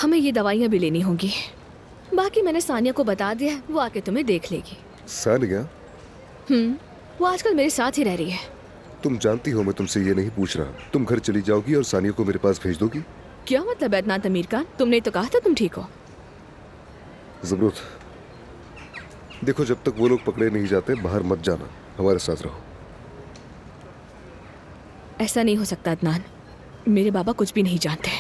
हमें ये दवाइयाँ भी लेनी होंगी। बाकी मैंने सानिया को बता दिया है, वो आके तुम्हें देख लेगी। सानिया? वो आजकल मेरे साथ ही रह रही है। तुम जानती हो मैं तुमसे ये नहीं पूछ रहा। तुम घर चली जाओगी और सानिया को मेरे पास भेज दोगी? क्या मतलब अदनान अमीर खान? तुमने तो कहा था तुम ठीक हो। ज़मरूद, देखो जब तक वो लोग पकड़े नहीं जाते बाहर मत जाना, हमारे साथ रहो। ऐसा नहीं हो सकता अदनान, मेरे बाबा कुछ भी नहीं जानते।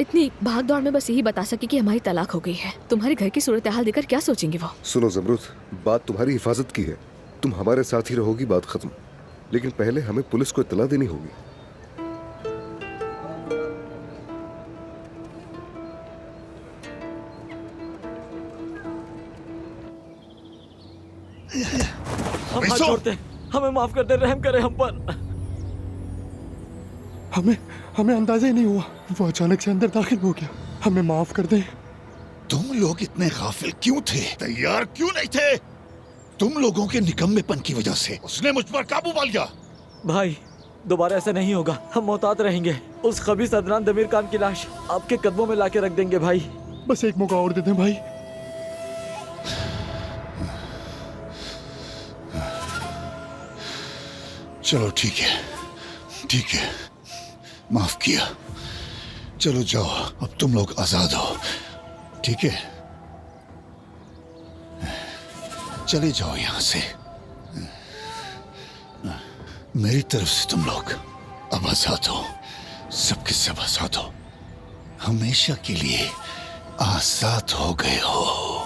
इतनी भाग दौड़ में बस यही बता सके कि हमारी तलाक हो गई है। तुम्हारे घर की सूरत हाल देखकर क्या सोचेंगे वो? सुनो ज़मरूद, बात तुम्हारी हिफाजत की है। तुम हमारे साथ ही रहोगी, बात खत्म। लेकिन पहले हमें पुलिस को इत्तला देनी होगी। हम हाथ जोड़ते हैं, हमें माफ कर दे, रहम करे हम पर। हमें अंदाजा ही नहीं हुआ, वो अचानक से अंदर दाखिल हो गया। हमें माफ कर दें। तुम लोग इतने गाफिल क्यों थे? तैयार क्यों नहीं थे? तुम लोगों के निकम्मेपन की वजह से उसने मुझ पर काबू पा लिया। भाई दोबारा ऐसा नहीं होगा, हम मोहतात रहेंगे। उस खबीस अदनान दमीर खान की लाश आपके कदमों में लाके रख देंगे भाई। बस एक मौका और दे दें भाई। चलो ठीक है, माफ किया। चलो जाओ, अब तुम लोग आजाद हो, ठीक है? चले जाओ यहां से। मेरी तरफ से तुम लोग अब आजाद हो, सबके सब आजाद हो, हमेशा के लिए आजाद हो गए हो।